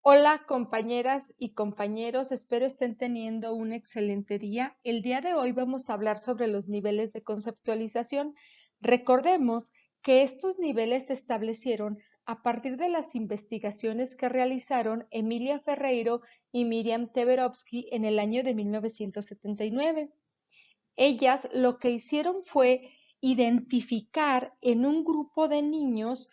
Hola compañeras y compañeros, espero estén teniendo un excelente día. El día de hoy vamos a hablar sobre los niveles de conceptualización. Recordemos que estos niveles se establecieron a partir de las investigaciones que realizaron Emilia Ferreiro y Miriam Teberovsky en el año de 1979. Ellas lo que hicieron fue identificar en un grupo de niños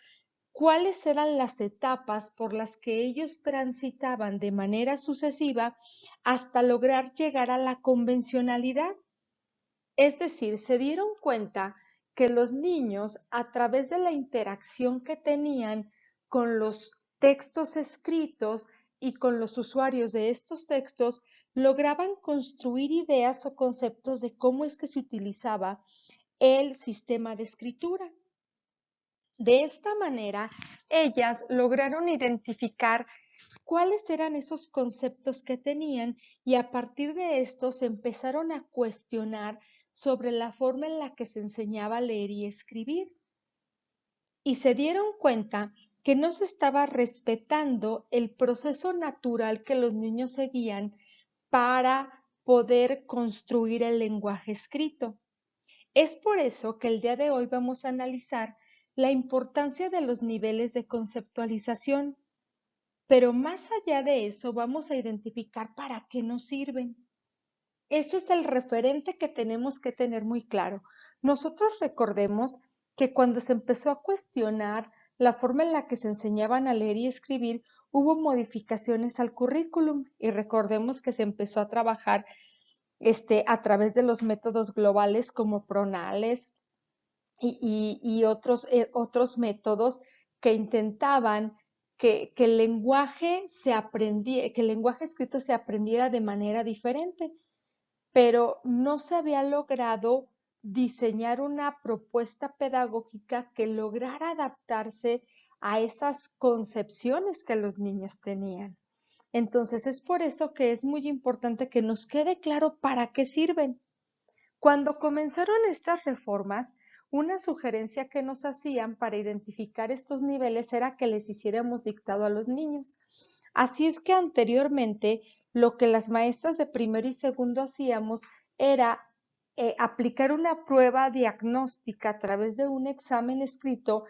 cuáles eran las etapas por las que ellos transitaban de manera sucesiva hasta lograr llegar a la convencionalidad. Es decir, se dieron cuenta que los niños, a través de la interacción que tenían con los textos escritos y con los usuarios de estos textos, lograban construir ideas o conceptos de cómo es que se utilizaba el sistema de escritura. De esta manera, ellas lograron identificar cuáles eran esos conceptos que tenían y a partir de estos empezaron a cuestionar sobre la forma en la que se enseñaba a leer y escribir. Y se dieron cuenta que no se estaba respetando el proceso natural que los niños seguían para poder construir el lenguaje escrito. Es por eso que el día de hoy vamos a analizar la importancia de los niveles de conceptualización, pero más allá de eso vamos a identificar para qué nos sirven. Eso es el referente que tenemos que tener muy claro. Nosotros recordemos que cuando se empezó a cuestionar la forma en la que se enseñaban a leer y escribir, hubo modificaciones al currículum y recordemos que se empezó a trabajar a través de los métodos globales como Pronales, y otros métodos que intentaban que el lenguaje que el lenguaje escrito se aprendiera de manera diferente, pero no se había logrado diseñar una propuesta pedagógica que lograra adaptarse a esas concepciones que los niños tenían. Entonces es por eso que es muy importante que nos quede claro para qué sirven. Cuando comenzaron estas reformas, una sugerencia que nos hacían para identificar estos niveles era que les hiciéramos dictado a los niños. Así es que anteriormente lo que las maestras de primero y segundo hacíamos era aplicar una prueba diagnóstica a través de un examen escrito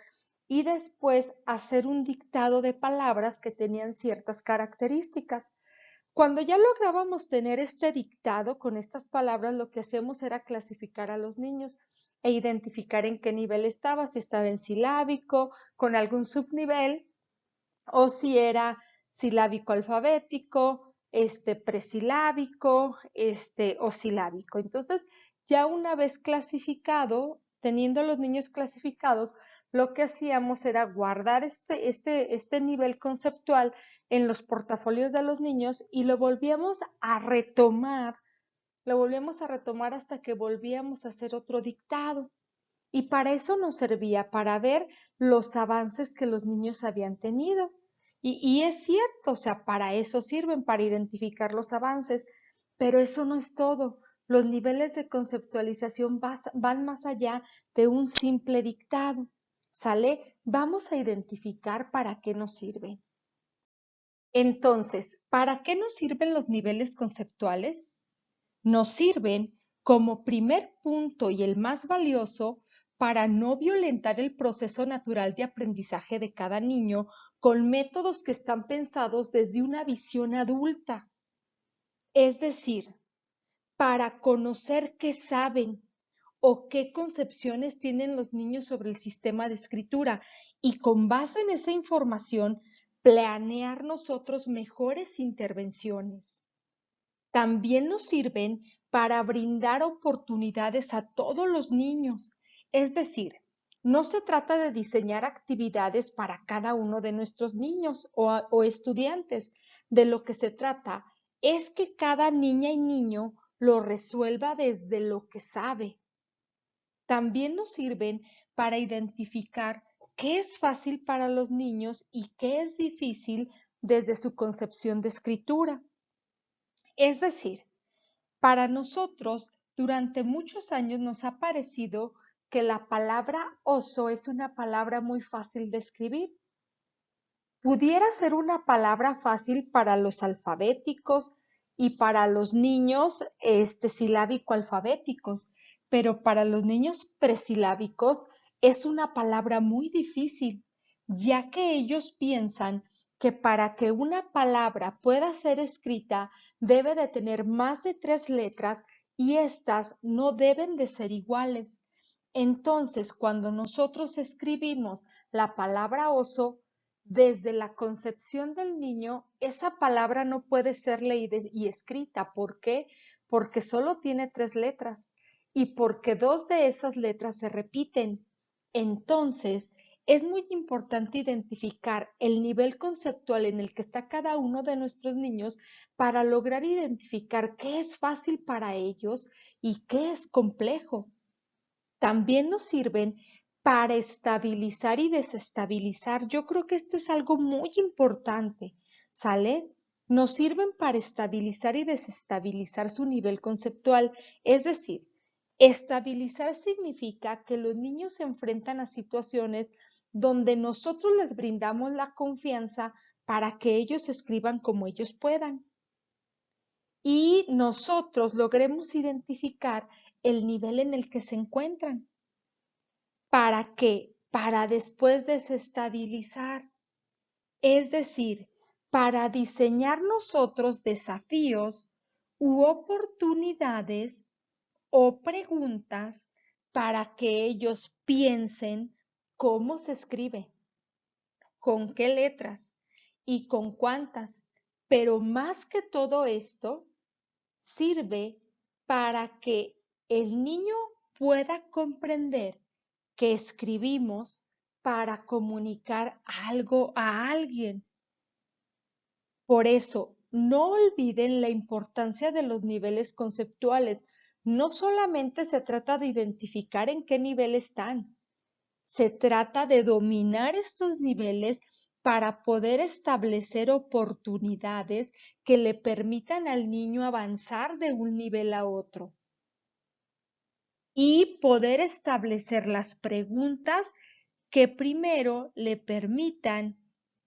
y después hacer un dictado de palabras que tenían ciertas características. Cuando ya lográbamos tener este dictado con estas palabras, lo que hacíamos era clasificar a los niños e identificar en qué nivel estaba, si estaba en silábico, con algún subnivel, o si era silábico alfabético, presilábico, o silábico. Entonces, ya una vez clasificado, teniendo los niños clasificados, lo que hacíamos era guardar este nivel conceptual en los portafolios de los niños y lo volvíamos a retomar hasta que volvíamos a hacer otro dictado. Y para eso nos servía, para ver los avances que los niños habían tenido. Y es cierto, o sea, para eso sirven, para identificar los avances, pero eso no es todo. Los niveles de conceptualización van más allá de un simple dictado. ¿Sale? Vamos a identificar para qué nos sirven. Entonces, ¿para qué nos sirven los niveles conceptuales? Nos sirven como primer punto y el más valioso para no violentar el proceso natural de aprendizaje de cada niño con métodos que están pensados desde una visión adulta. Es decir, para conocer qué saben o qué concepciones tienen los niños sobre el sistema de escritura y con base en esa información planear nosotros mejores intervenciones. También nos sirven para brindar oportunidades a todos los niños. Es decir, no se trata de diseñar actividades para cada uno de nuestros niños o estudiantes. De lo que se trata es que cada niña y niño lo resuelva desde lo que sabe. También nos sirven para identificar qué es fácil para los niños y qué es difícil desde su concepción de escritura. Es decir, para nosotros, durante muchos años nos ha parecido que la palabra oso es una palabra muy fácil de escribir. Pudiera ser una palabra fácil para los alfabéticos y para los niños silábico-alfabéticos, pero para los niños presilábicos es una palabra muy difícil, ya que ellos piensan que para que una palabra pueda ser escrita debe de tener más de 3 letras y estas no deben de ser iguales. Entonces, cuando nosotros escribimos la palabra oso, desde la concepción del niño, esa palabra no puede ser leída y escrita. ¿Por qué? Porque solo tiene 3 letras y porque 2 de esas letras se repiten. Entonces, es muy importante identificar el nivel conceptual en el que está cada uno de nuestros niños para lograr identificar qué es fácil para ellos y qué es complejo. También nos sirven para estabilizar y desestabilizar. Yo creo que esto es algo muy importante, ¿sale? Nos sirven para estabilizar y desestabilizar su nivel conceptual. Es decir, estabilizar significa que los niños se enfrentan a situaciones donde nosotros les brindamos la confianza para que ellos escriban como ellos puedan y nosotros logremos identificar el nivel en el que se encuentran. ¿Para qué? Para después desestabilizar, es decir, para diseñar nosotros desafíos u oportunidades o preguntas para que ellos piensen cómo se escribe, con qué letras y con cuántas. Pero más que todo esto, sirve para que el niño pueda comprender que escribimos para comunicar algo a alguien. Por eso, no olviden la importancia de los niveles conceptuales. No solamente se trata de identificar en qué nivel están, se trata de dominar estos niveles para poder establecer oportunidades que le permitan al niño avanzar de un nivel a otro y poder establecer las preguntas que primero le permitan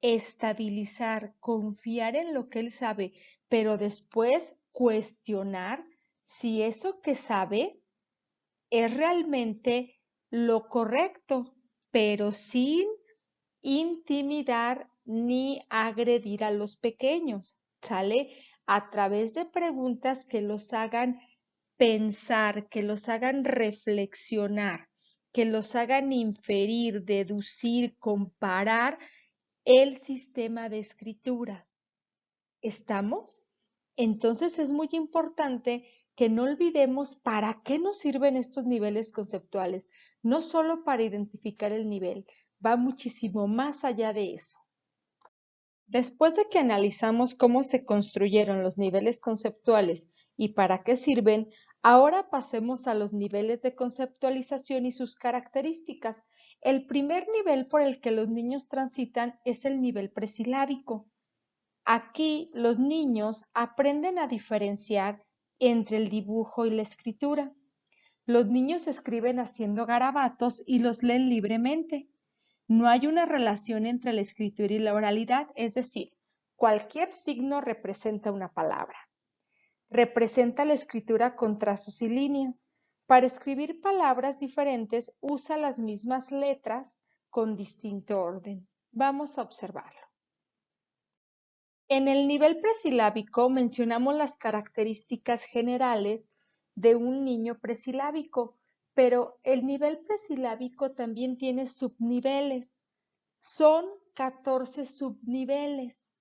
estabilizar, confiar en lo que él sabe, pero después cuestionar si eso que sabe es realmente lo correcto, pero sin intimidar ni agredir a los pequeños, ¿sale? A través de preguntas que los hagan pensar, que los hagan reflexionar, que los hagan inferir, deducir, comparar el sistema de escritura. ¿Estamos? Entonces es muy importante que no olvidemos para qué nos sirven estos niveles conceptuales, no solo para identificar el nivel, va muchísimo más allá de eso. Después de que analizamos cómo se construyeron los niveles conceptuales y para qué sirven, ahora pasemos a los niveles de conceptualización y sus características. El primer nivel por el que los niños transitan es el nivel presilábico. Aquí los niños aprenden a diferenciar entre el dibujo y la escritura. Los niños escriben haciendo garabatos y los leen libremente. No hay una relación entre la escritura y la oralidad, es decir, cualquier signo representa una palabra. Representa la escritura con trazos y líneas. Para escribir palabras diferentes usa las mismas letras con distinto orden. Vamos a observarlo. En el nivel presilábico mencionamos las características generales de un niño presilábico, pero el nivel presilábico también tiene subniveles. Son 14 subniveles,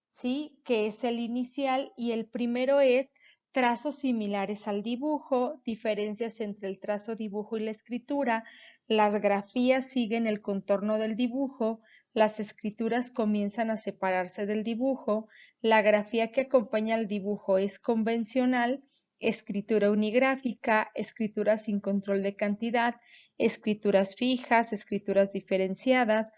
¿sí? Que es el inicial y el primero es trazos similares al dibujo, diferencias entre el trazo, dibujo y la escritura, las grafías siguen el contorno del dibujo, las escrituras comienzan a separarse del dibujo, la grafía que acompaña al dibujo es convencional, escritura unigráfica, escritura sin control de cantidad, escrituras fijas, escrituras diferenciadas,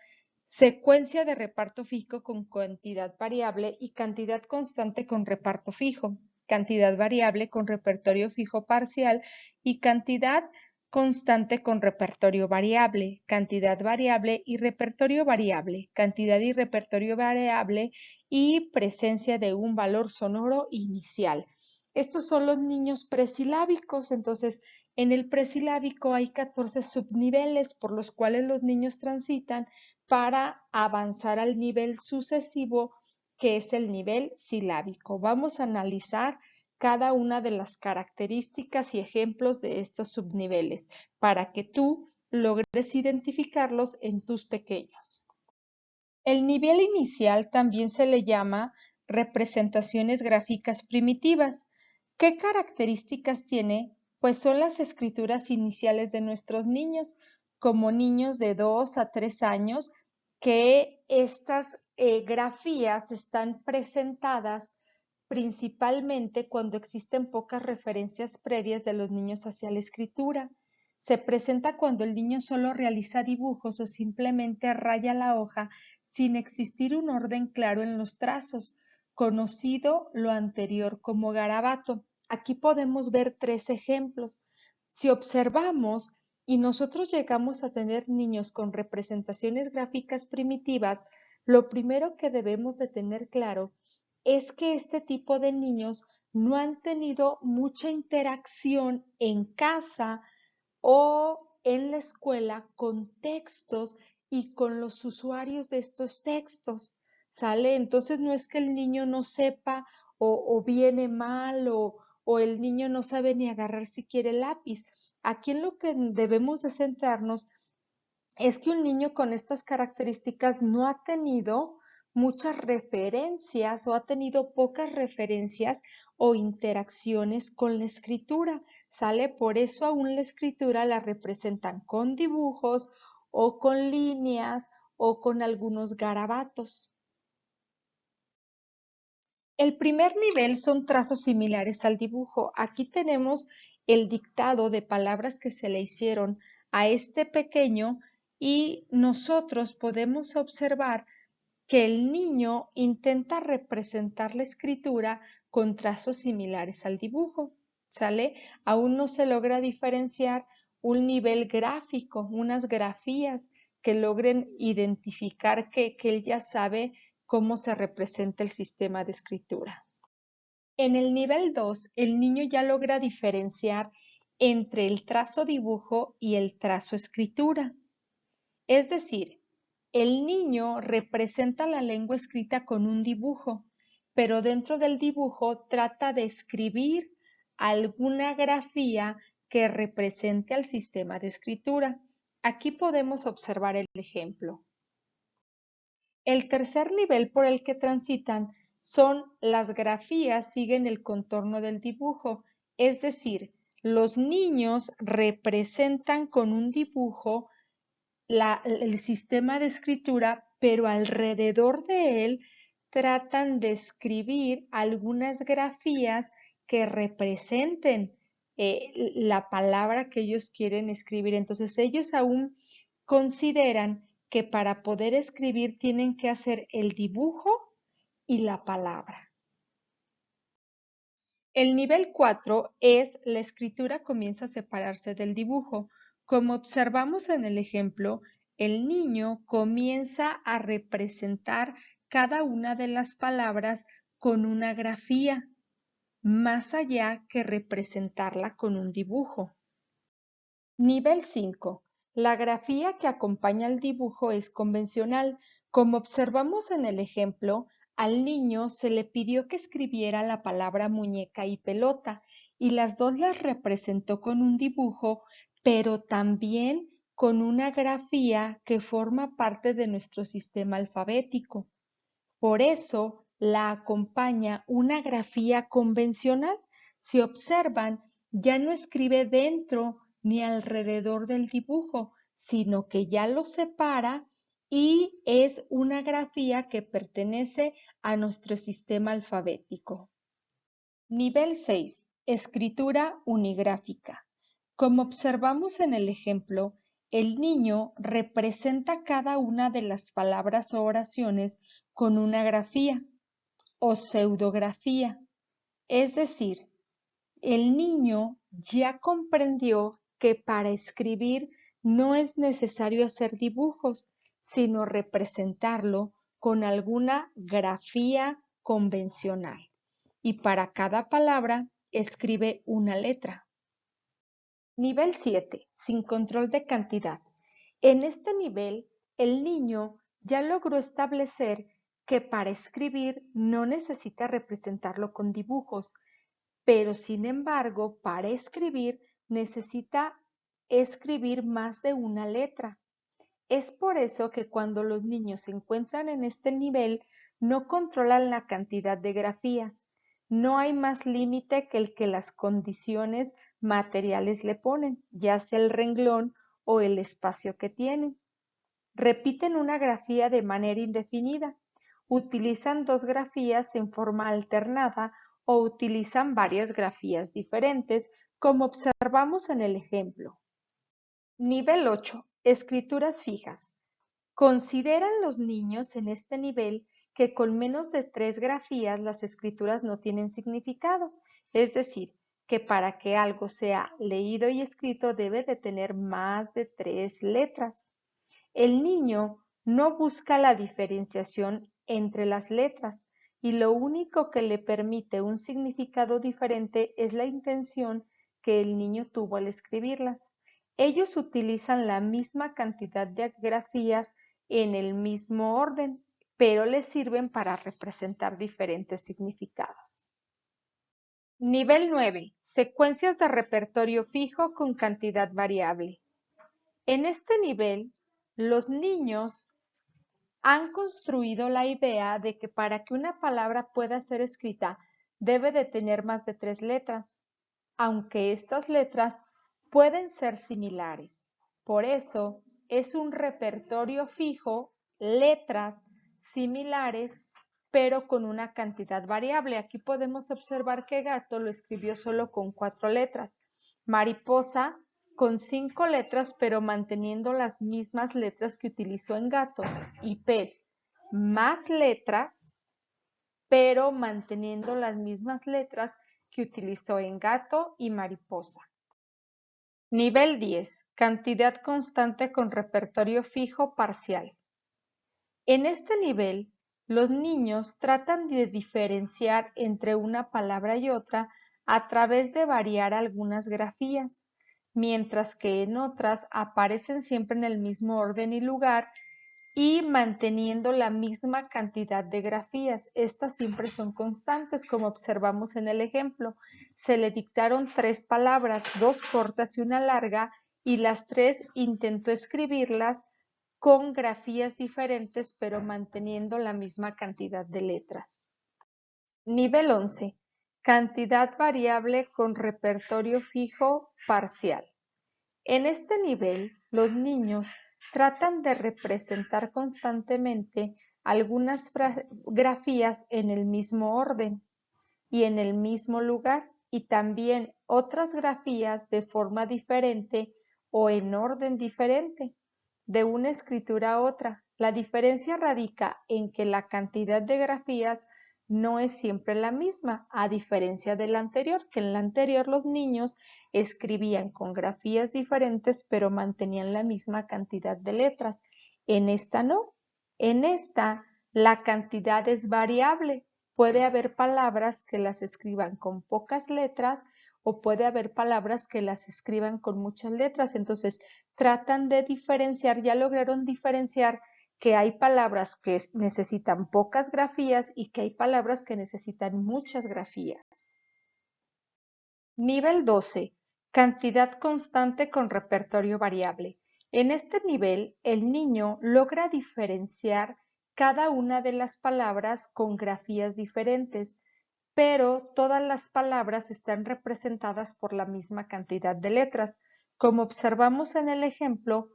secuencia de reparto fijo con cantidad variable y cantidad constante con reparto fijo, cantidad variable con repertorio fijo parcial y cantidad constante con repertorio variable, cantidad variable y repertorio variable, cantidad y repertorio variable y presencia de un valor sonoro inicial. Estos son los niños presilábicos, entonces en el presilábico hay 14 subniveles por los cuales los niños transitan para avanzar al nivel sucesivo, que es el nivel silábico. Vamos a analizar cada una de las características y ejemplos de estos subniveles para que tú logres identificarlos en tus pequeños. El nivel inicial también se le llama representaciones gráficas primitivas. ¿Qué características tiene? Pues son las escrituras iniciales de nuestros niños, como niños de 2 a 3 años, que estas grafías están presentadas principalmente cuando existen pocas referencias previas de los niños hacia la escritura. Se presenta cuando el niño solo realiza dibujos o simplemente raya la hoja sin existir un orden claro en los trazos, conocido lo anterior como garabato. Aquí podemos ver 3 ejemplos. Si observamos y nosotros llegamos a tener niños con representaciones gráficas primitivas, lo primero que debemos de tener claro es que este tipo de niños no han tenido mucha interacción en casa o en la escuela con textos y con los usuarios de estos textos, ¿sale? Entonces no es que el niño no sepa o viene mal o el niño no sabe ni agarrar siquiera el lápiz. Aquí en lo que debemos de centrarnos es que un niño con estas características no ha tenido muchas referencias o ha tenido pocas referencias o interacciones con la escritura, ¿sale? Por eso aún la escritura la representan con dibujos o con líneas o con algunos garabatos. El primer nivel son trazos similares al dibujo. Aquí tenemos el dictado de palabras que se le hicieron a este pequeño y nosotros podemos observar que el niño intenta representar la escritura con trazos similares al dibujo, ¿sale? Aún no se logra diferenciar un nivel gráfico, unas grafías que logren identificar que él ya sabe cómo se representa el sistema de escritura. En el nivel 2, el niño ya logra diferenciar entre el trazo dibujo y el trazo escritura. Es decir, el niño representa la lengua escrita con un dibujo, pero dentro del dibujo trata de escribir alguna grafía que represente al sistema de escritura. Aquí podemos observar el ejemplo. El tercer nivel por el que transitan son las grafías siguen el contorno del dibujo, es decir, los niños representan con un dibujo el sistema de escritura, pero alrededor de él tratan de escribir algunas grafías que representen la palabra que ellos quieren escribir. Entonces ellos aún consideran que para poder escribir tienen que hacer el dibujo y la palabra. El nivel 4 es la escritura comienza a separarse del dibujo. Como observamos en el ejemplo, el niño comienza a representar cada una de las palabras con una grafía, más allá que representarla con un dibujo. Nivel 5. La grafía que acompaña al dibujo es convencional. Como observamos en el ejemplo, al niño se le pidió que escribiera la palabra muñeca y pelota y las dos las representó con un dibujo, pero también con una grafía que forma parte de nuestro sistema alfabético. Por eso la acompaña una grafía convencional. Si observan, ya no escribe dentro ni alrededor del dibujo, sino que ya lo separa y es una grafía que pertenece a nuestro sistema alfabético. Nivel 6. Escritura unigráfica. Como observamos en el ejemplo, el niño representa cada una de las palabras o oraciones con una grafía o pseudografía. Es decir, el niño ya comprendió que para escribir no es necesario hacer dibujos, sino representarlo con alguna grafía convencional. Y para cada palabra escribe una letra. Nivel 7. Sin control de cantidad. En este nivel, el niño ya logró establecer que para escribir no necesita representarlo con dibujos, pero sin embargo, para escribir necesita escribir más de una letra. Es por eso que cuando los niños se encuentran en este nivel, no controlan la cantidad de grafías. No hay más límite que el que las condiciones materiales le ponen, ya sea el renglón o el espacio que tienen. Repiten una grafía de manera indefinida, utilizan dos grafías en forma alternada o utilizan varias grafías diferentes, como observamos en el ejemplo. Nivel 8. Escrituras fijas. Consideran los niños en este nivel que con menos de 3 grafías las escrituras no tienen significado, es decir, que para que algo sea leído y escrito debe de tener más de 3 letras. El niño no busca la diferenciación entre las letras y lo único que le permite un significado diferente es la intención que el niño tuvo al escribirlas. Ellos utilizan la misma cantidad de grafías en el mismo orden, pero les sirven para representar diferentes significados. Nivel 9. Secuencias de repertorio fijo con cantidad variable. En este nivel, los niños han construido la idea de que para que una palabra pueda ser escrita debe de tener más de 3 letras, aunque estas letras pueden ser similares. Por eso es un repertorio fijo, letras similares, pero con una cantidad variable. Aquí podemos observar que gato lo escribió solo con 4 letras, mariposa con 5 letras, pero manteniendo las mismas letras que utilizó en gato, y pez, más letras, pero manteniendo las mismas letras que utilizó en gato y mariposa. Nivel 10. Cantidad constante con repertorio fijo parcial. En este nivel, los niños tratan de diferenciar entre una palabra y otra a través de variar algunas grafías, mientras que en otras aparecen siempre en el mismo orden y lugar y manteniendo la misma cantidad de grafías. Estas siempre son constantes, como observamos en el ejemplo. Se le dictaron 3 palabras, 2 cortas y una larga, y las 3 intentó escribirlas con grafías diferentes, pero manteniendo la misma cantidad de letras. Nivel 11. Cantidad variable con repertorio fijo parcial. En este nivel, los niños tratan de representar constantemente algunas grafías en el mismo orden y en el mismo lugar, y también otras grafías de forma diferente o en orden diferente, de una escritura a otra. La diferencia radica en que la cantidad de grafías no es siempre la misma, a diferencia de la anterior, que en la anterior los niños escribían con grafías diferentes, pero mantenían la misma cantidad de letras. En esta no. En esta la cantidad es variable. Puede haber palabras que las escriban con pocas letras o puede haber palabras que las escriban con muchas letras. Entonces, tratan de diferenciar, ya lograron diferenciar que hay palabras que necesitan pocas grafías y que hay palabras que necesitan muchas grafías. Nivel 12. Cantidad constante con repertorio variable. En este nivel, el niño logra diferenciar cada una de las palabras con grafías diferentes, pero todas las palabras están representadas por la misma cantidad de letras. Como observamos en el ejemplo,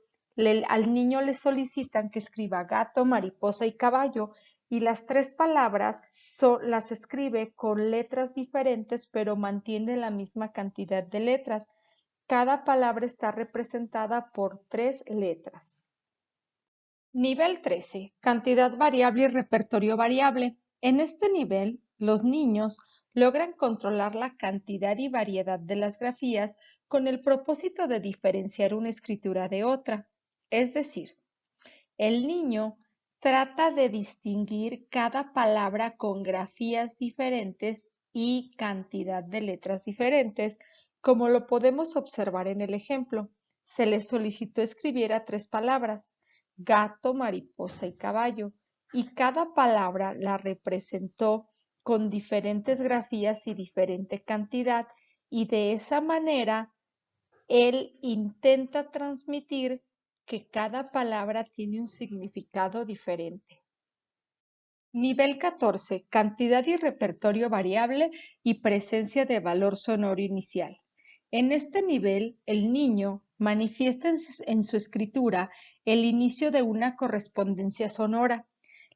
al niño le solicitan que escriba gato, mariposa y caballo, y las 3 palabras las escribe con letras diferentes, pero mantiene la misma cantidad de letras. Cada palabra está representada por 3 letras. Nivel 13. Cantidad variable y repertorio variable. En este nivel, los niños logran controlar la cantidad y variedad de las grafías con el propósito de diferenciar una escritura de otra. Es decir, el niño trata de distinguir cada palabra con grafías diferentes y cantidad de letras diferentes, como lo podemos observar en el ejemplo. Se le solicitó escribiera 3 palabras: gato, mariposa y caballo, y cada palabra la representó con diferentes grafías y diferente cantidad, y de esa manera él intenta transmitir que cada palabra tiene un significado diferente. Nivel 14. Cantidad y repertorio variable y presencia de valor sonoro inicial. En este nivel, el niño manifiesta en su escritura el inicio de una correspondencia sonora.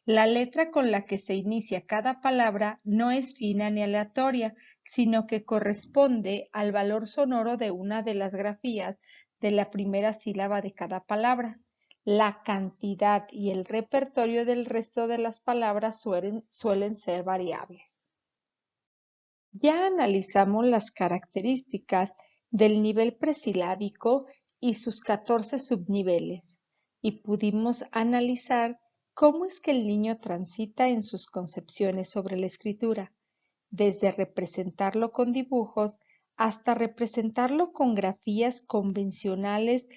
La letra con la que se inicia cada palabra no es fina ni aleatoria, sino que corresponde al valor sonoro de una de las grafías de la primera sílaba de cada palabra. La cantidad y el repertorio del resto de las palabras suelen ser variables. Ya analizamos las características del nivel presilábico y sus 14 subniveles, y pudimos analizar cómo es que el niño transita en sus concepciones sobre la escritura, desde representarlo con dibujos hasta representarlo con grafías convencionales,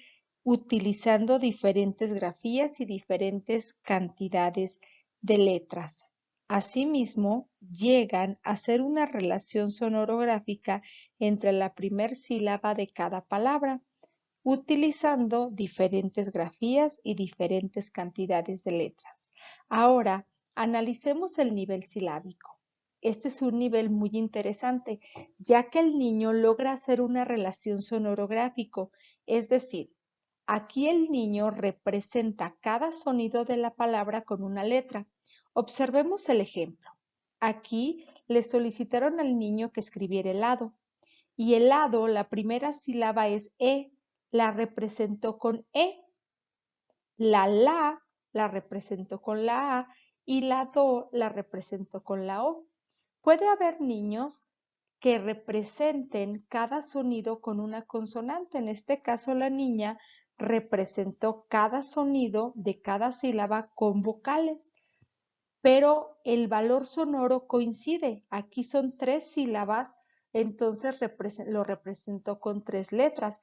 utilizando diferentes grafías y diferentes cantidades de letras. Asimismo, llegan a ser una relación sonorográfica entre la primer sílaba de cada palabra, utilizando diferentes grafías y diferentes cantidades de letras. Ahora, analicemos el nivel silábico. Este es un nivel muy interesante, ya que el niño logra hacer una relación sonorográfico, es decir, aquí el niño representa cada sonido de la palabra con una letra. Observemos el ejemplo. Aquí le solicitaron al niño que escribiera helado, y helado, la primera sílaba es E, la representó con E. La representó con la A y la do la representó con la O. Puede haber niños que representen cada sonido con una consonante. En este caso, la niña representó cada sonido de cada sílaba con vocales, pero el valor sonoro coincide. Aquí son 3 sílabas, entonces lo representó con 3 letras.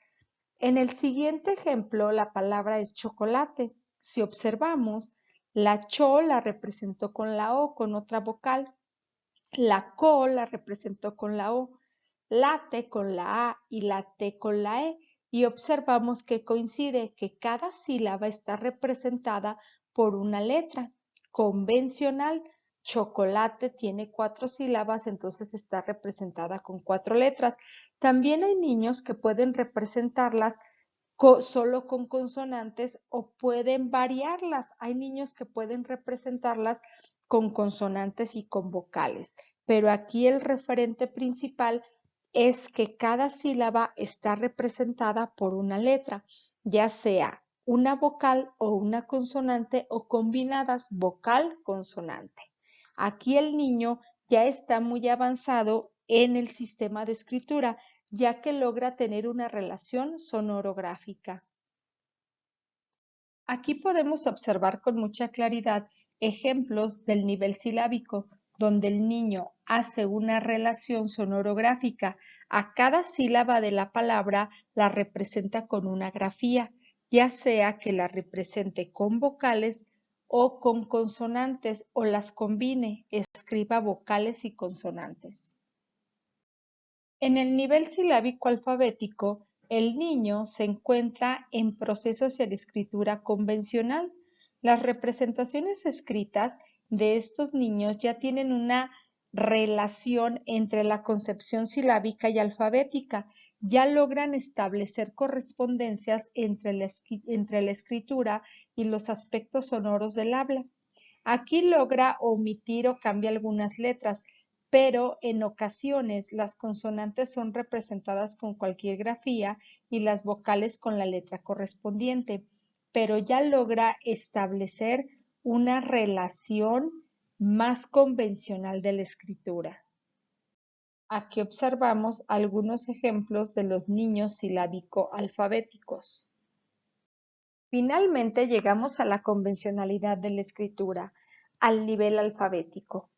En el siguiente ejemplo, la palabra es chocolate. Si observamos, la cho la representó con la O, con otra vocal. La co la representó con la O, la T con la A y la T con la E. Y observamos que coincide que cada sílaba está representada por una letra. Convencional, chocolate tiene 4 sílabas, entonces está representada con 4 letras. También hay niños que pueden representarlas solo con consonantes o pueden variarlas. Hay niños que pueden representarlas con consonantes y con vocales, pero aquí el referente principal es que cada sílaba está representada por una letra, ya sea una vocal o una consonante o combinadas vocal-consonante. Aquí el niño ya está muy avanzado en el sistema de escritura, ya que logra tener una relación sonorográfica. Aquí podemos observar con mucha claridad ejemplos del nivel silábico, donde el niño hace una relación sonorográfica. A cada sílaba de la palabra la representa con una grafía, ya sea que la represente con vocales o con consonantes o las combine, escriba vocales y consonantes. En el nivel silábico alfabético, el niño se encuentra en proceso hacia la escritura convencional. Las representaciones escritas de estos niños ya tienen una relación entre la concepción silábica y alfabética. Ya logran establecer correspondencias entre la escritura y los aspectos sonoros del habla. Aquí logra omitir o cambia algunas letras, pero en ocasiones las consonantes son representadas con cualquier grafía y las vocales con la letra correspondiente, pero ya logra establecer una relación más convencional de la escritura. Aquí observamos algunos ejemplos de los niños silábico-alfabéticos. Finalmente llegamos a la convencionalidad de la escritura, al nivel alfabético.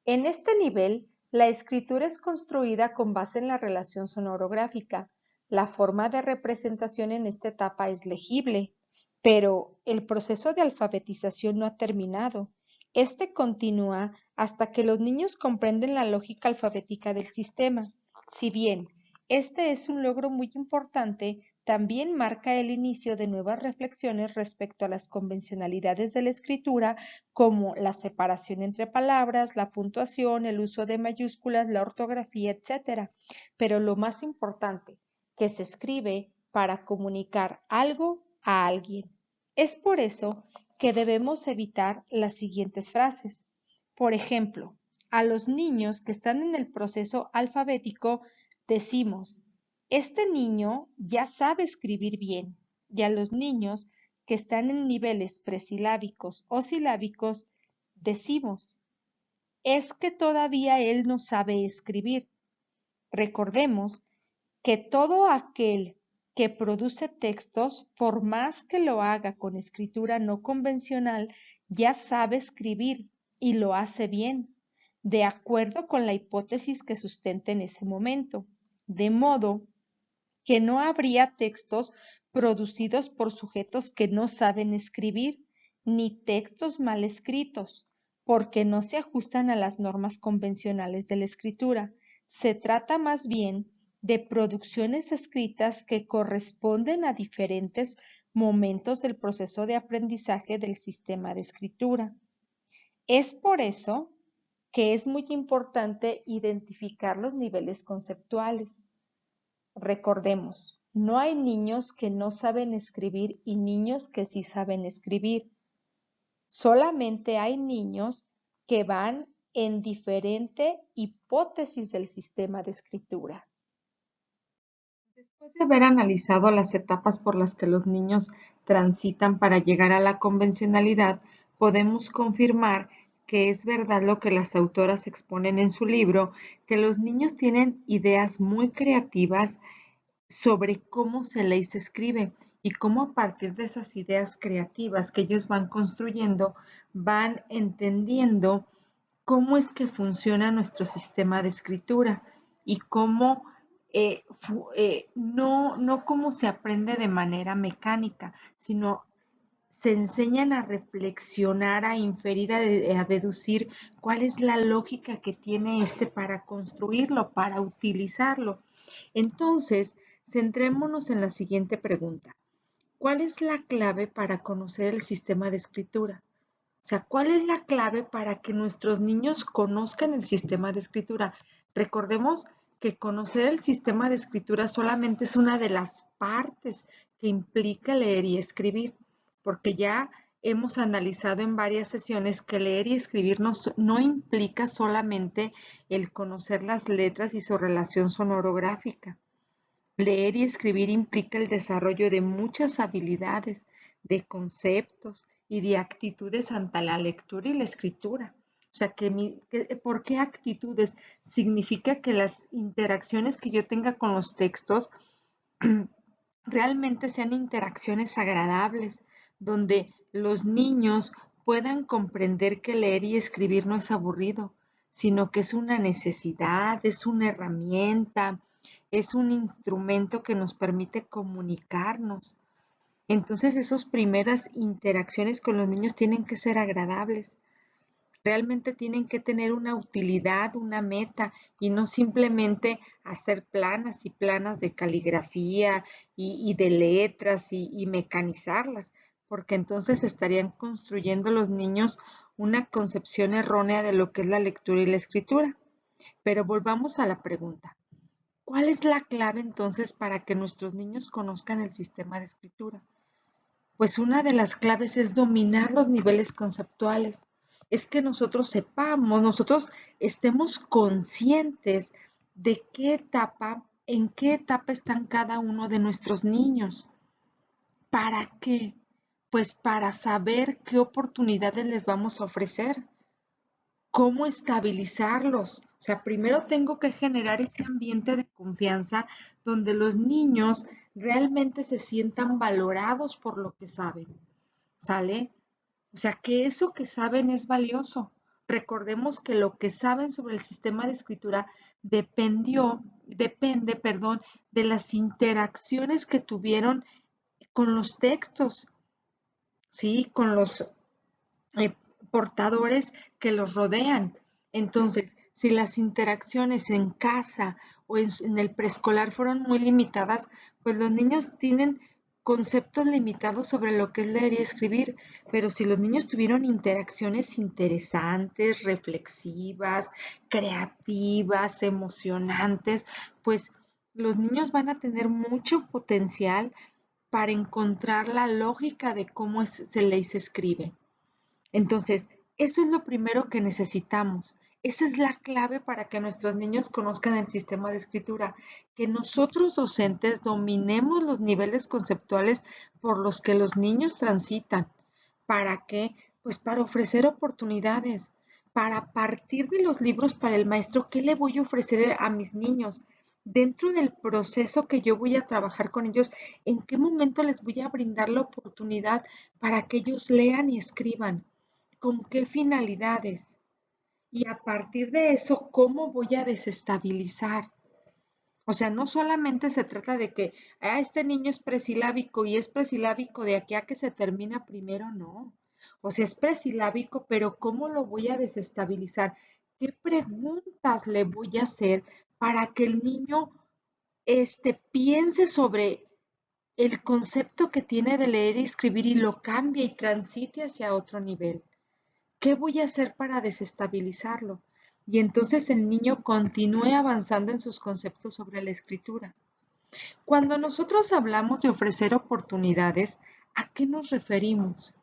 En este nivel, la escritura es construida con base en la relación sonorográfica. La forma de representación en esta etapa es legible, pero el proceso de alfabetización no ha terminado. Este continúa hasta que los niños comprenden la lógica alfabética del sistema. Si bien este es un logro muy importante, también marca el inicio de nuevas reflexiones respecto a las convencionalidades de la escritura, como la separación entre palabras, la puntuación, el uso de mayúsculas, la ortografía, etc. Pero lo más importante, que se escribe para comunicar algo a alguien. Es por eso que debemos evitar las siguientes frases. Por ejemplo, a los niños que están en el proceso alfabético decimos, este niño ya sabe escribir bien, y a los niños que están en niveles presilábicos o silábicos, decimos, es que todavía él no sabe escribir. Recordemos que todo aquel que produce textos, por más que lo haga con escritura no convencional, ya sabe escribir y lo hace bien, de acuerdo con la hipótesis que sustente en ese momento. De modo que no habría textos producidos por sujetos que no saben escribir, ni textos mal escritos, porque no se ajustan a las normas convencionales de la escritura. Se trata más bien de producciones escritas que corresponden a diferentes momentos del proceso de aprendizaje del sistema de escritura. Es por eso que es muy importante identificar los niveles conceptuales. Recordemos, no hay niños que no saben escribir y niños que sí saben escribir. Solamente hay niños que van en diferente hipótesis del sistema de escritura. Después de haber analizado las etapas por las que los niños transitan para llegar a la convencionalidad, podemos confirmar que es verdad lo que las autoras exponen en su libro, que los niños tienen ideas muy creativas sobre cómo se lee y se escribe y cómo a partir de esas ideas creativas que ellos van construyendo, van entendiendo cómo es que funciona nuestro sistema de escritura y cómo no cómo se aprende de manera mecánica, sino se enseñan a reflexionar, a inferir, a deducir cuál es la lógica que tiene para construirlo, para utilizarlo. Entonces, centrémonos en la siguiente pregunta. ¿Cuál es la clave para conocer el sistema de escritura? O sea, ¿cuál es la clave para que nuestros niños conozcan el sistema de escritura? Recordemos que conocer el sistema de escritura solamente es una de las partes que implica leer y escribir, porque ya hemos analizado en varias sesiones que leer y escribir no implica solamente el conocer las letras y su relación sonorográfica. Leer y escribir implica el desarrollo de muchas habilidades, de conceptos y de actitudes ante la lectura y la escritura. O sea, ¿por qué actitudes? Significa que las interacciones que yo tenga con los textos realmente sean interacciones agradables, donde los niños puedan comprender que leer y escribir no es aburrido, sino que es una necesidad, es una herramienta, es un instrumento que nos permite comunicarnos. Entonces, esas primeras interacciones con los niños tienen que ser agradables. Realmente tienen que tener una utilidad, una meta, y no simplemente hacer planas y planas de caligrafía y de letras y mecanizarlas, porque entonces estarían construyendo los niños una concepción errónea de lo que es la lectura y la escritura. Pero volvamos a la pregunta. ¿Cuál es la clave entonces para que nuestros niños conozcan el sistema de escritura? Pues una de las claves es dominar los niveles conceptuales. Es que nosotros sepamos, nosotros estemos conscientes de en qué etapa están cada uno de nuestros niños. ¿Para qué? Pues para saber qué oportunidades les vamos a ofrecer. cómo estabilizarlos. O sea, primero tengo que generar ese ambiente de confianza donde los niños realmente se sientan valorados por lo que saben. ¿Sale? O sea, que eso que saben es valioso. Recordemos que lo que saben sobre el sistema de escritura depende, perdón, de las interacciones que tuvieron con los textos, ¿sí? Con los eh, portadores que los rodean. Entonces, si las interacciones en casa o en el preescolar fueron muy limitadas, pues los niños tienen conceptos limitados sobre lo que es leer y escribir, pero si los niños tuvieron interacciones interesantes, reflexivas, creativas, emocionantes, pues los niños van a tener mucho potencial para encontrar la lógica de cómo se les escribe. Entonces, eso es lo primero que necesitamos. Esa es la clave para que nuestros niños conozcan el sistema de escritura, que nosotros docentes dominemos los niveles conceptuales por los que los niños transitan. ¿Para qué? Pues para ofrecer oportunidades, para partir de los libros para el maestro, ¿qué le voy a ofrecer a mis niños? Dentro del proceso que yo voy a trabajar con ellos, ¿en qué momento les voy a brindar la oportunidad para que ellos lean y escriban? ¿Con qué finalidades? Y a partir de eso, ¿cómo voy a desestabilizar? O sea, no solamente se trata de que este niño es presilábico y es presilábico de aquí a que se termina primero, no. O sea, es presilábico, pero ¿cómo lo voy a desestabilizar? ¿Qué preguntas le voy a hacer para que el niño piense sobre el concepto que tiene de leer y escribir y lo cambie y transite hacia otro nivel? ¿Qué voy a hacer para desestabilizarlo? Y entonces el niño continúe avanzando en sus conceptos sobre la escritura. Cuando nosotros hablamos de ofrecer oportunidades, ¿a qué nos referimos?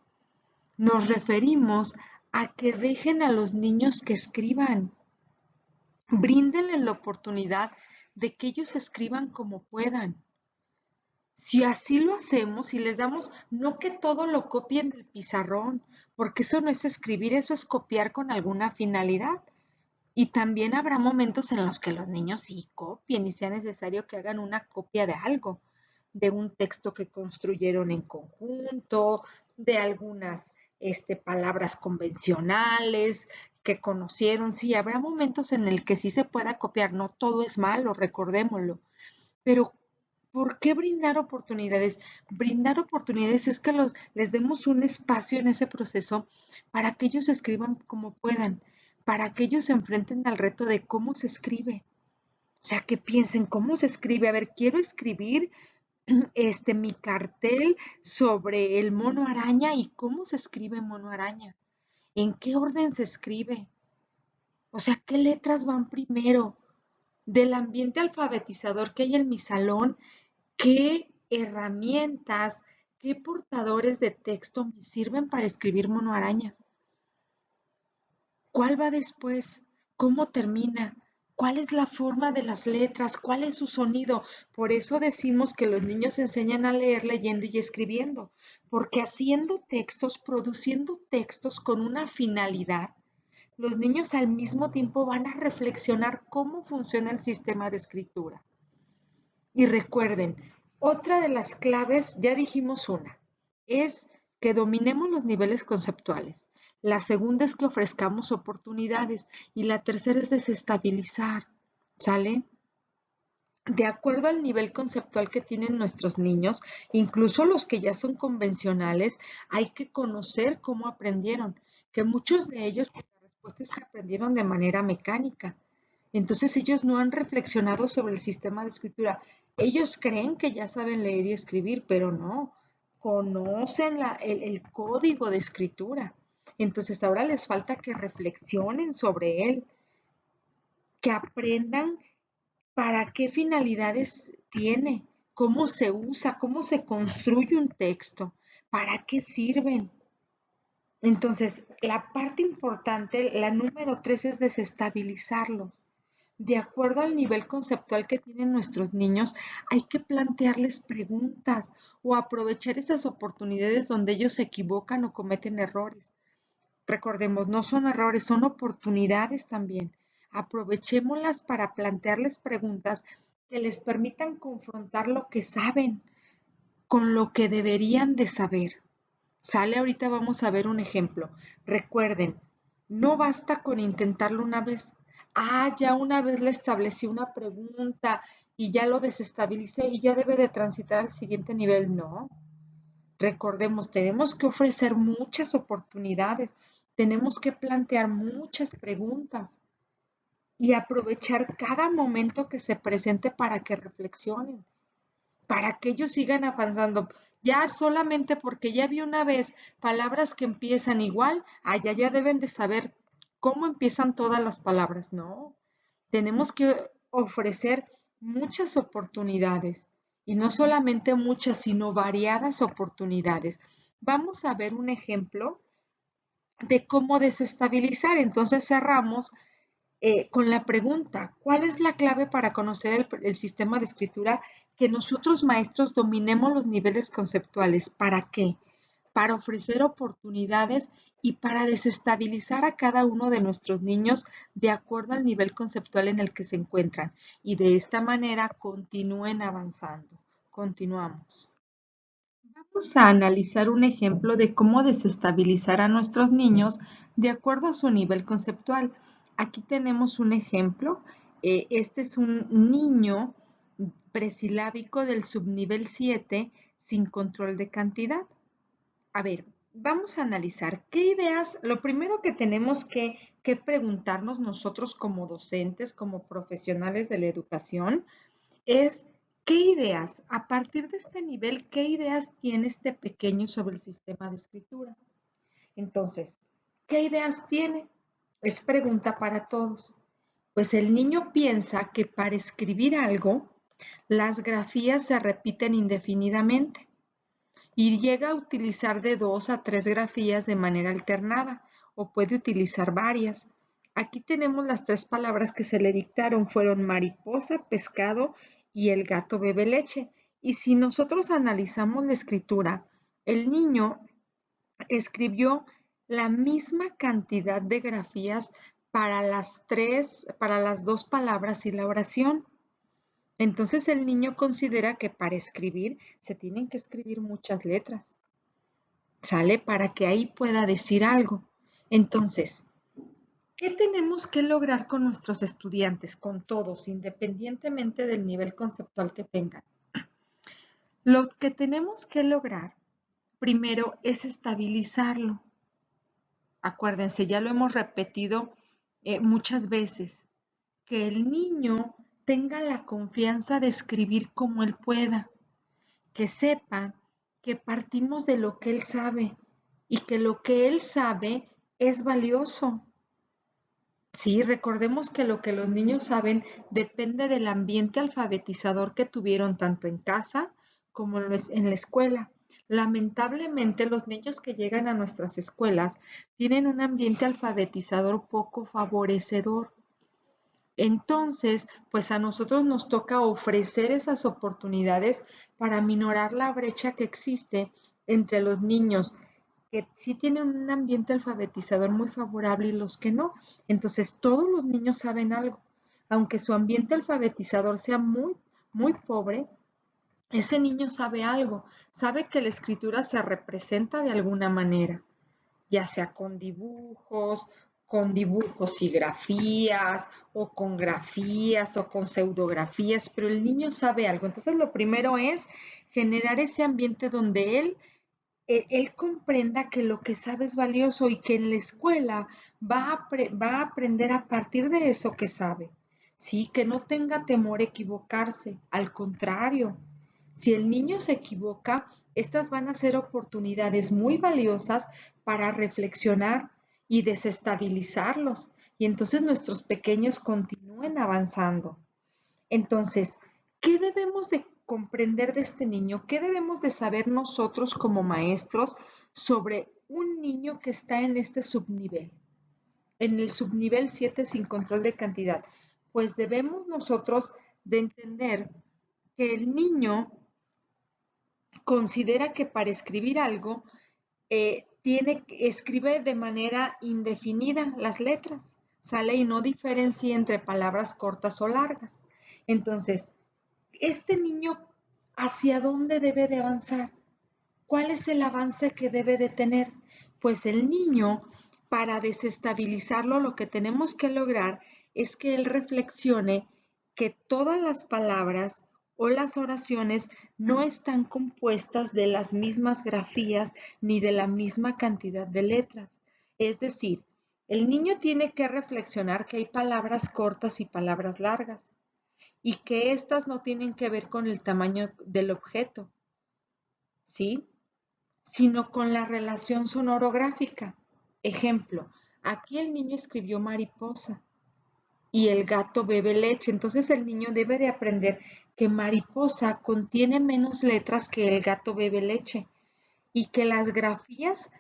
Nos referimos a que dejen a los niños que escriban. Bríndenles la oportunidad de que ellos escriban como puedan. Si así lo hacemos y les damos, no que todo lo copien del pizarrón, porque eso no es escribir, eso es copiar con alguna finalidad. Y también habrá momentos en los que los niños sí copien y sea necesario que hagan una copia de algo, de un texto que construyeron en conjunto, de algunas palabras convencionales que conocieron. Sí, habrá momentos en el que sí se pueda copiar, no todo es malo, recordémoslo. Pero ¿por qué brindar oportunidades? Brindar oportunidades es que les demos un espacio en ese proceso para que ellos escriban como puedan, para que ellos se enfrenten al reto de cómo se escribe. O sea, que piensen cómo se escribe. A ver, quiero escribir mi cartel sobre el mono araña y cómo se escribe mono araña. ¿En qué orden se escribe? O sea, ¿qué letras van primero? Del ambiente alfabetizador que hay en mi salón, ¿qué herramientas, qué portadores de texto me sirven para escribir mono araña? ¿Cuál va después? ¿Cómo termina? ¿Cuál es la forma de las letras? ¿Cuál es su sonido? Por eso decimos que los niños enseñan a leer leyendo y escribiendo, porque haciendo textos, produciendo textos con una finalidad, los niños al mismo tiempo van a reflexionar cómo funciona el sistema de escritura. Y recuerden, otra de las claves, ya dijimos una, es que dominemos los niveles conceptuales. La segunda es que ofrezcamos oportunidades y la tercera es desestabilizar, ¿sale? De acuerdo al nivel conceptual que tienen nuestros niños, incluso los que ya son convencionales, hay que conocer cómo aprendieron, que muchos de ellos, pues, la respuesta es que aprendieron de manera mecánica. Entonces ellos no han reflexionado sobre el sistema de escritura. Ellos creen que ya saben leer y escribir, pero no, conocen el código de escritura. Entonces ahora les falta que reflexionen sobre él, que aprendan para qué finalidades tiene, cómo se usa, cómo se construye un texto, para qué sirven. Entonces, la parte importante, la número 3, es desestabilizarlos. De acuerdo al nivel conceptual que tienen nuestros niños, hay que plantearles preguntas o aprovechar esas oportunidades donde ellos se equivocan o cometen errores. Recordemos, no son errores, son oportunidades también. Aprovechémoslas para plantearles preguntas que les permitan confrontar lo que saben con lo que deberían de saber. Sale, ahorita vamos a ver un ejemplo. Recuerden, no basta con intentarlo una vez. Ya una vez le establecí una pregunta y ya lo desestabilicé y ya debe de transitar al siguiente nivel. No. Recordemos, tenemos que ofrecer muchas oportunidades, tenemos que plantear muchas preguntas y aprovechar cada momento que se presente para que reflexionen, para que ellos sigan avanzando. Ya solamente porque ya vi una vez palabras que empiezan igual, ya deben de saber cómo empiezan todas las palabras. No, tenemos que ofrecer muchas oportunidades y no solamente muchas, sino variadas oportunidades. Vamos a ver un ejemplo de cómo desestabilizar. Entonces cerramos con la pregunta, ¿cuál es la clave para conocer el sistema de escritura? Que nosotros maestros dominemos los niveles conceptuales. ¿Para qué? Para ofrecer oportunidades y para desestabilizar a cada uno de nuestros niños de acuerdo al nivel conceptual en el que se encuentran. Y de esta manera continúen avanzando. Continuamos. Vamos a analizar un ejemplo de cómo desestabilizar a nuestros niños de acuerdo a su nivel conceptual. Aquí tenemos un ejemplo. Este es un niño presilábico del subnivel 7 sin control de cantidad. A ver, vamos a analizar qué ideas, lo primero que tenemos que preguntarnos nosotros como docentes, como profesionales de la educación, es qué ideas, a partir de este nivel, qué ideas tiene este pequeño sobre el sistema de escritura. Entonces, ¿qué ideas tiene? Es pregunta para todos. Pues el niño piensa que para escribir algo, las grafías se repiten indefinidamente y llega a utilizar de 2 a 3 grafías de manera alternada o puede utilizar varias. Aquí tenemos las 3 palabras que se le dictaron, fueron mariposa, pescado y el gato bebe leche. Y si nosotros analizamos la escritura, el niño escribió la misma cantidad de grafías para las 2 palabras y la oración. Entonces el niño considera que para escribir se tienen que escribir muchas letras, ¿sale? Para que ahí pueda decir algo. Entonces, ¿qué tenemos que lograr con nuestros estudiantes, con todos, independientemente del nivel conceptual que tengan? Lo que tenemos que lograr primero es estabilizarlo. Acuérdense, ya lo hemos repetido muchas veces, que el niño tenga la confianza de escribir como él pueda, que sepa que partimos de lo que él sabe y que lo que él sabe es valioso. Sí, recordemos que lo que los niños saben depende del ambiente alfabetizador que tuvieron tanto en casa como en la escuela. Lamentablemente, los niños que llegan a nuestras escuelas tienen un ambiente alfabetizador poco favorecedor. Entonces, pues a nosotros nos toca ofrecer esas oportunidades para minorar la brecha que existe entre los niños que sí tienen un ambiente alfabetizador muy favorable y los que no. Entonces, todos los niños saben algo. Aunque su ambiente alfabetizador sea muy, muy pobre, ese niño sabe algo. Sabe que la escritura se representa de alguna manera, ya sea con dibujos y grafías, o con grafías, o con pseudografías, pero el niño sabe algo. Entonces, lo primero es generar ese ambiente donde él comprenda que lo que sabe es valioso y que en la escuela va a aprender a partir de eso que sabe. Sí, que no tenga temor a equivocarse, al contrario, si el niño se equivoca, estas van a ser oportunidades muy valiosas para reflexionar y desestabilizarlos, y entonces nuestros pequeños continúen avanzando. Entonces, ¿qué debemos de comprender de este niño? ¿Qué debemos de saber nosotros como maestros sobre un niño que está en este subnivel? En el subnivel 7 sin control de cantidad. Pues debemos nosotros de entender que el niño considera que para escribir algo escribe de manera indefinida las letras, sale y no diferencia entre palabras cortas o largas. Entonces, este niño, ¿hacia dónde debe de avanzar? ¿Cuál es el avance que debe de tener? Pues el niño, para desestabilizarlo, lo que tenemos que lograr es que él reflexione que todas las palabras o las oraciones no están compuestas de las mismas grafías ni de la misma cantidad de letras. Es decir, el niño tiene que reflexionar que hay palabras cortas y palabras largas y que éstas no tienen que ver con el tamaño del objeto, ¿sí? Sino con la relación sonorográfica. Ejemplo, aquí el niño escribió mariposa y el gato bebe leche. Entonces el niño debe de aprender que mariposa contiene menos letras que el gato bebe leche y que las grafías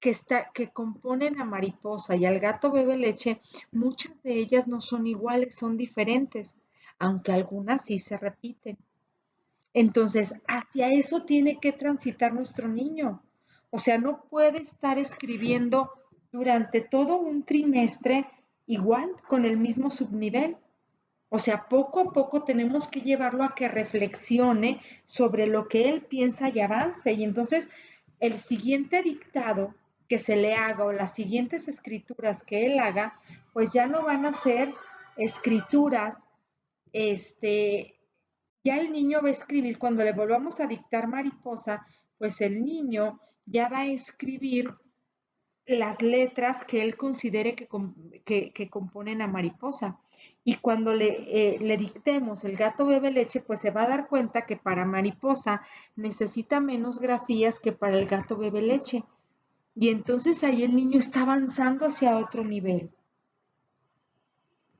que componen a mariposa y al gato bebe leche, muchas de ellas no son iguales, son diferentes, aunque algunas sí se repiten. Entonces, hacia eso tiene que transitar nuestro niño. O sea, no puede estar escribiendo durante todo un trimestre igual, con el mismo subnivel. O sea, poco a poco tenemos que llevarlo a que reflexione sobre lo que él piensa y avance. Y entonces, el siguiente dictado que se le haga o las siguientes escrituras que él haga, pues ya no van a ser escrituras, ya el niño va a escribir, cuando le volvamos a dictar mariposa, pues el niño ya va a escribir las letras que él considere que componen a mariposa. Y cuando le dictemos el gato bebe leche, pues se va a dar cuenta que para mariposa necesita menos grafías que para el gato bebe leche. Y entonces ahí el niño está avanzando hacia otro nivel.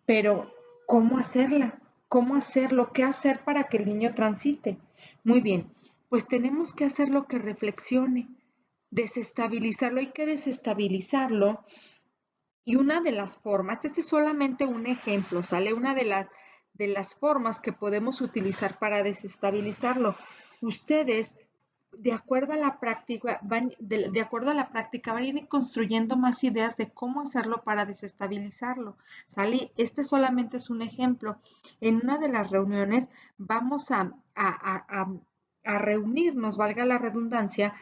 Pero, ¿cómo hacerla? ¿Cómo hacerlo? ¿Qué hacer para que el niño transite? Muy bien, pues tenemos que hacer lo que reflexione, desestabilizarlo, hay que desestabilizarlo. Y una de las formas, este es solamente un ejemplo, ¿sale? Una de las formas que podemos utilizar para desestabilizarlo. Ustedes, de acuerdo a la práctica, de acuerdo a la práctica, van a ir construyendo más ideas de cómo hacerlo para desestabilizarlo, ¿sale? Este solamente es un ejemplo. En una de las reuniones vamos a reunirnos, valga la redundancia,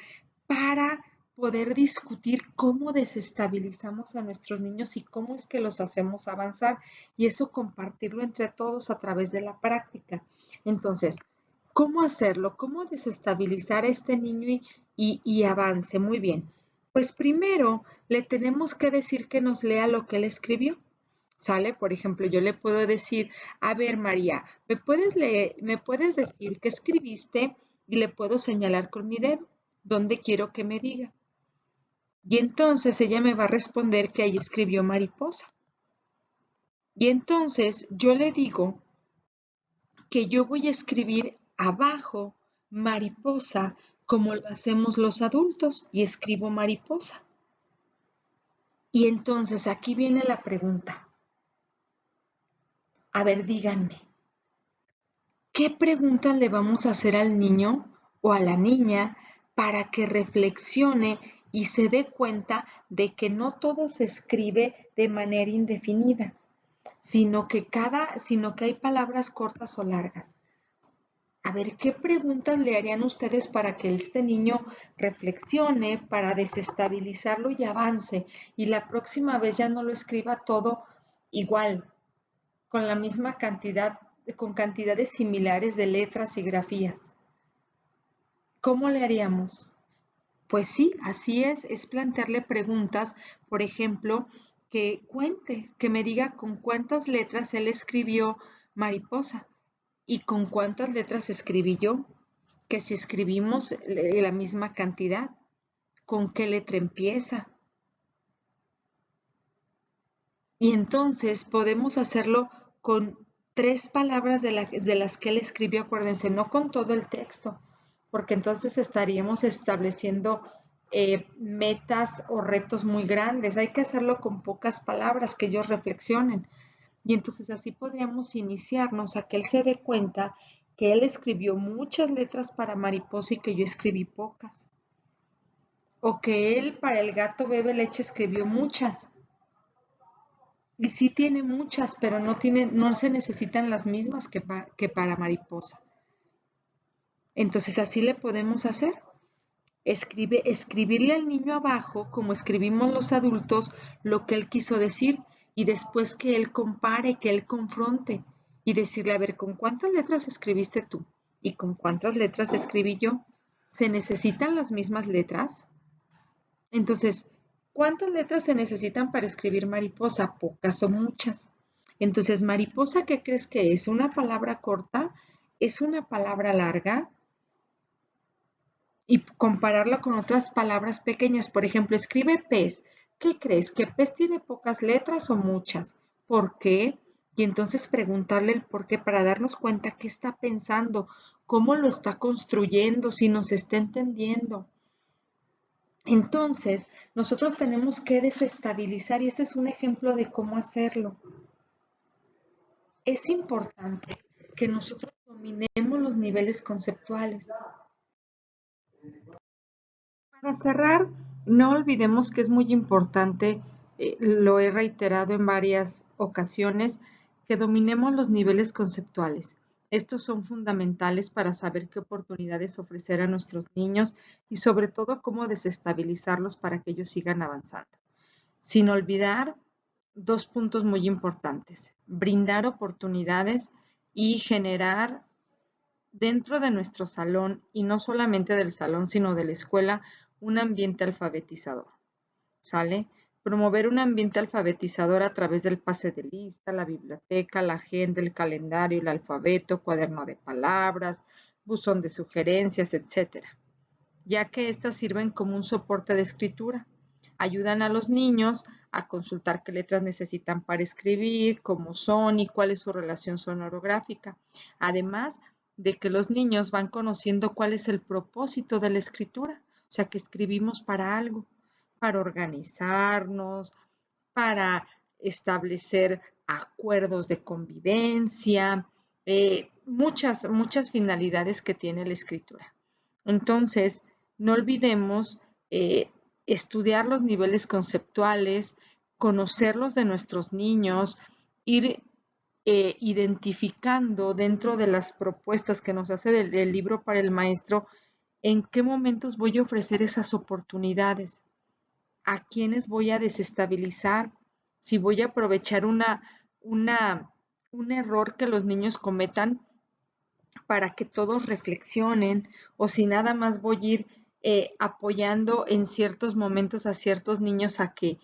para poder discutir cómo desestabilizamos a nuestros niños y cómo es que los hacemos avanzar y eso compartirlo entre todos a través de la práctica. Entonces, ¿cómo hacerlo? ¿Cómo desestabilizar a este niño y avance? Muy bien. Pues primero le tenemos que decir que nos lea lo que él escribió. ¿Sale? Por ejemplo, yo le puedo decir, a ver, María, me puedes decir qué escribiste? Y le puedo señalar con mi dedo dónde quiero que me diga. Y entonces ella me va a responder que ahí escribió mariposa. Y entonces yo le digo que yo voy a escribir abajo mariposa como lo hacemos los adultos y escribo mariposa. Y entonces aquí viene la pregunta. A ver, díganme, ¿qué preguntas le vamos a hacer al niño o a la niña para que reflexione y se dé cuenta de que no todo se escribe de manera indefinida, sino que hay palabras cortas o largas? A ver, ¿qué preguntas le harían ustedes para que este niño reflexione, para desestabilizarlo y avance? Y la próxima vez ya no lo escriba todo igual, con la misma cantidad, con cantidades similares de letras y grafías. ¿Cómo le haríamos? Pues sí, así es plantearle preguntas, por ejemplo, que cuente, que me diga con cuántas letras él escribió mariposa y con cuántas letras escribí yo, que si escribimos la misma cantidad, con qué letra empieza. Y entonces podemos hacerlo con 3 palabras de las que él escribió, acuérdense, no con todo el texto, porque entonces estaríamos estableciendo metas o retos muy grandes. Hay que hacerlo con pocas palabras, que ellos reflexionen. Y entonces así podríamos iniciarnos a que él se dé cuenta que él escribió muchas letras para mariposa y que yo escribí pocas. O que él para el gato bebe leche escribió muchas. Y sí tiene muchas, pero no se necesitan las mismas que para mariposa. Entonces así le podemos hacer. Escribirle al niño abajo, como escribimos los adultos, lo que él quiso decir y después que él compare, que él confronte y decirle, a ver, ¿con cuántas letras escribiste tú? ¿Y con cuántas letras escribí yo? ¿Se necesitan las mismas letras? Entonces, ¿cuántas letras se necesitan para escribir mariposa? Pocas o muchas. Entonces, mariposa, ¿qué crees que es? ¿Una palabra corta? ¿Es una palabra larga? Y compararla con otras palabras pequeñas. Por ejemplo, escribe pez. ¿Qué crees? ¿Que pez tiene pocas letras o muchas? ¿Por qué? Y entonces preguntarle el por qué para darnos cuenta qué está pensando, cómo lo está construyendo, si nos está entendiendo. Entonces, nosotros tenemos que desestabilizar, y este es un ejemplo de cómo hacerlo. Es importante que nosotros dominemos los niveles conceptuales. Para cerrar, no olvidemos que es muy importante, lo he reiterado en varias ocasiones, que dominemos los niveles conceptuales. Estos son fundamentales para saber qué oportunidades ofrecer a nuestros niños y sobre todo cómo desestabilizarlos para que ellos sigan avanzando. Sin olvidar dos puntos muy importantes: brindar oportunidades y generar dentro de nuestro salón, y no solamente del salón, sino de la escuela, un ambiente alfabetizador. ¿Sale? Promover un ambiente alfabetizador a través del pase de lista, la biblioteca, la agenda, el calendario, el alfabeto, cuaderno de palabras, buzón de sugerencias, etcétera, ya que éstas sirven como un soporte de escritura. Ayudan a los niños a consultar qué letras necesitan para escribir, cómo son y cuál es su relación sonorográfica. Además de que los niños van conociendo cuál es el propósito de la escritura, o sea, que escribimos para algo, para organizarnos, para establecer acuerdos de convivencia, muchas finalidades que tiene la escritura. Entonces, no olvidemos estudiar los niveles conceptuales, conocerlos de nuestros niños, ir identificando dentro de las propuestas que nos hace del libro para el maestro, en qué momentos voy a ofrecer esas oportunidades, a quiénes voy a desestabilizar, si voy a aprovechar un error que los niños cometan para que todos reflexionen, o si nada más voy a ir apoyando en ciertos momentos a ciertos niños a que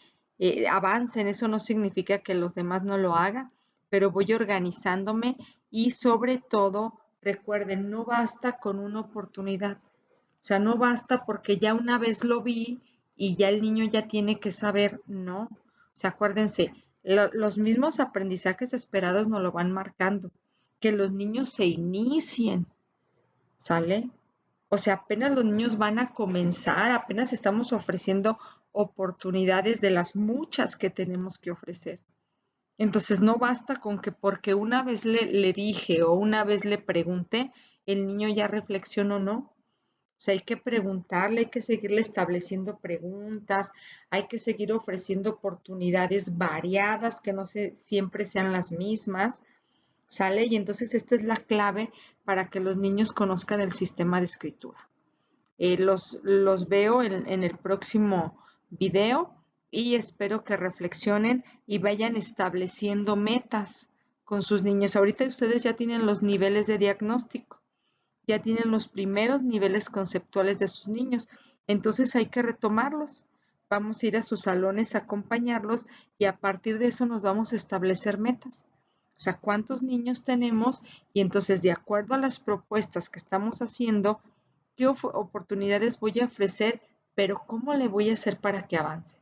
avancen. Eso no significa que los demás no lo hagan, pero voy organizándome y sobre todo, recuerden, no basta con una oportunidad. O sea, no basta porque ya una vez lo vi y ya el niño ya tiene que saber, no. O sea, acuérdense, los mismos aprendizajes esperados nos lo van marcando. Que los niños se inicien, ¿sale? O sea, apenas los niños van a comenzar, apenas estamos ofreciendo oportunidades de las muchas que tenemos que ofrecer. Entonces no basta con que porque una vez le dije o una vez le pregunté, el niño ya reflexionó, ¿no? O sea, hay que preguntarle, hay que seguirle estableciendo preguntas, hay que seguir ofreciendo oportunidades variadas que no siempre sean las mismas, ¿sale? Y entonces esta es la clave para que los niños conozcan el sistema de escritura. Los veo en el próximo video y espero que reflexionen y vayan estableciendo metas con sus niños. Ahorita ustedes ya tienen los niveles de diagnóstico, ya tienen los primeros niveles conceptuales de sus niños, entonces hay que retomarlos. Vamos a ir a sus salones a acompañarlos y a partir de eso nos vamos a establecer metas. O sea, cuántos niños tenemos y entonces de acuerdo a las propuestas que estamos haciendo, qué oportunidades voy a ofrecer, pero cómo le voy a hacer para que avance.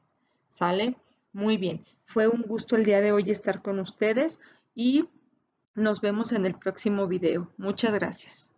¿Sale? Muy bien. Fue un gusto el día de hoy estar con ustedes y nos vemos en el próximo video. Muchas gracias.